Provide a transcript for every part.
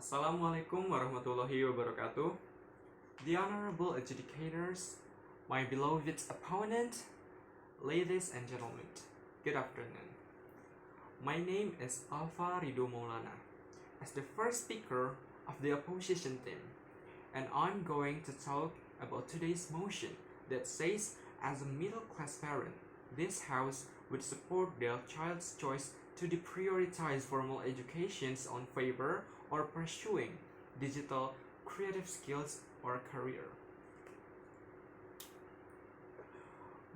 Assalamualaikum warahmatullahi wabarakatuh. The honorable adjudicators, my beloved opponent, ladies and gentlemen, good afternoon. My name is Alfa Ridho Maulana, as the first speaker of the opposition team, and I'm going to talk about today's motion that says, as a middle-class parent, this House would support their child's choice to deprioritize formal educations on favor or pursuing digital creative skills or career.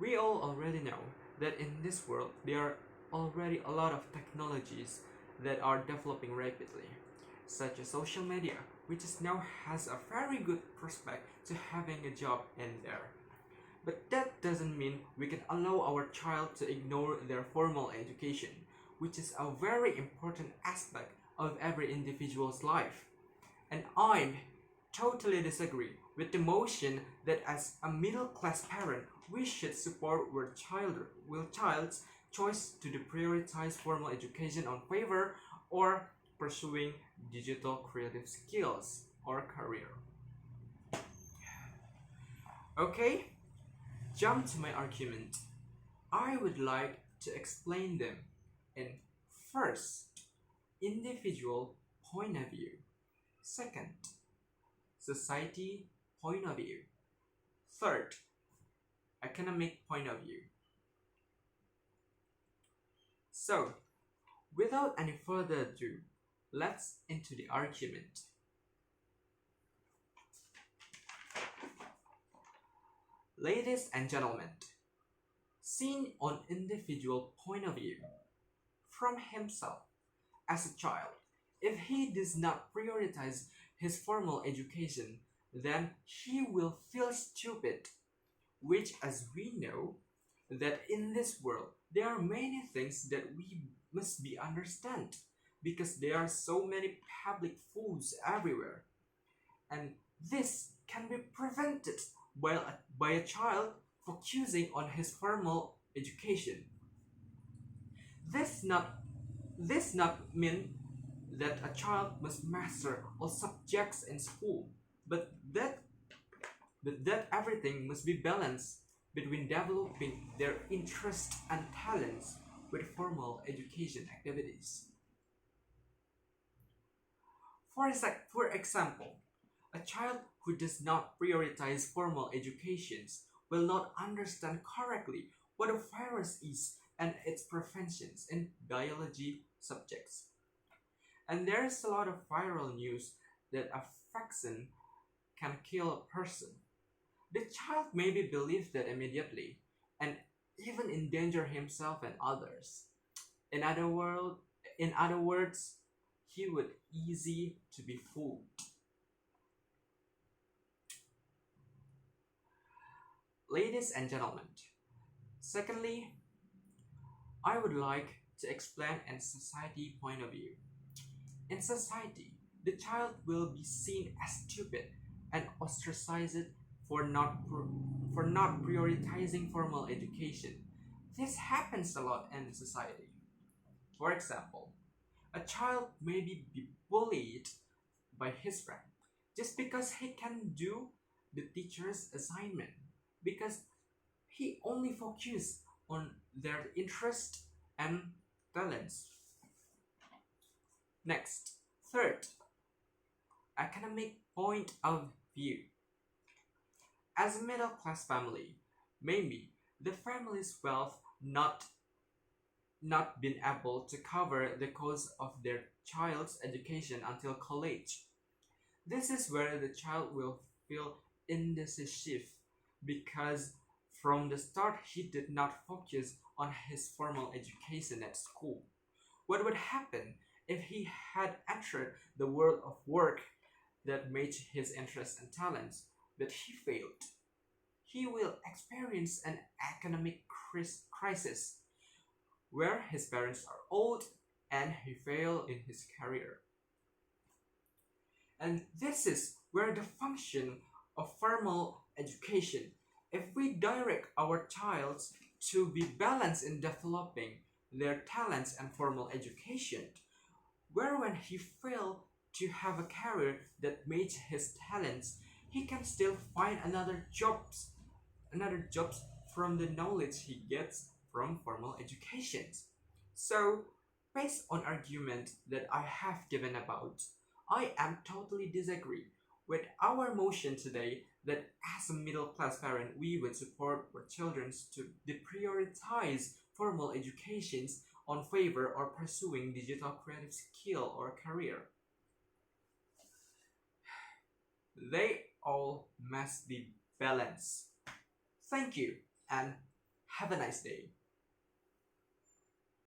We all already know that in this world there are already a lot of technologies that are developing rapidly, such as social media, which now has a very good prospect to having a job in there. But that doesn't mean we can allow our child to ignore their formal education, which is a very important aspect of every individual's life. And I totally disagree with the motion that as a middle-class parent, we should support child's choice to prioritize formal education on favor or pursuing digital creative skills or career. Okay, jump to my argument. I would like to explain them in first, individual point of view. Second, society point of view. Third, economic point of view. So, without any further ado, let's into the argument. Ladies and gentlemen, seen on individual point of view, from himself as a child, if he does not prioritize his formal education, then he will feel stupid, which, as we know, that in this world there are many things that we must be understand, because there are so many public foods everywhere, and this can be prevented by a child focusing on his formal education. This not mean that a child must master all subjects in school, but that everything must be balanced between developing their interests and talents with formal education activities. For example, a child who does not prioritize formal educations will not understand correctly what a virus is and its preventions in biology subjects. And there's a lot of viral news that a vaccine can kill a person. The child maybe believes that immediately and even endanger himself and others. In other words, he would easy to be fooled. Ladies and gentlemen, secondly, I would like to explain in society point of view. In society, the child will be seen as stupid and ostracized for not prioritizing formal education. This happens a lot in society. For example, a child may be bullied by his friend just because he can do the teacher's assignment, because he only focuses on their interest and talents. Next, third, economic point of view. As a middle-class family, maybe the family's wealth not been able to cover the cost of their child's education until college. This is where the child will feel indecisive, because from the start he did not focus on his formal education at school. What would happen if he had entered the world of work that matched his interests and talents, but he failed? He will experience an economic crisis where his parents are old and he failed in his career. And this is where the function of formal education, if we direct our child to be balanced in developing their talents and formal education, where when he fail to have a career that matches his talents, he can still find another jobs from the knowledge he gets from formal educations. So, based on argument that I have given about, I am totally disagree with our motion today that as a middle class parent we would support our children to deprioritize formal educations on favor or pursuing digital creative skill or career. They all must be balanced. Thank you and have a nice day.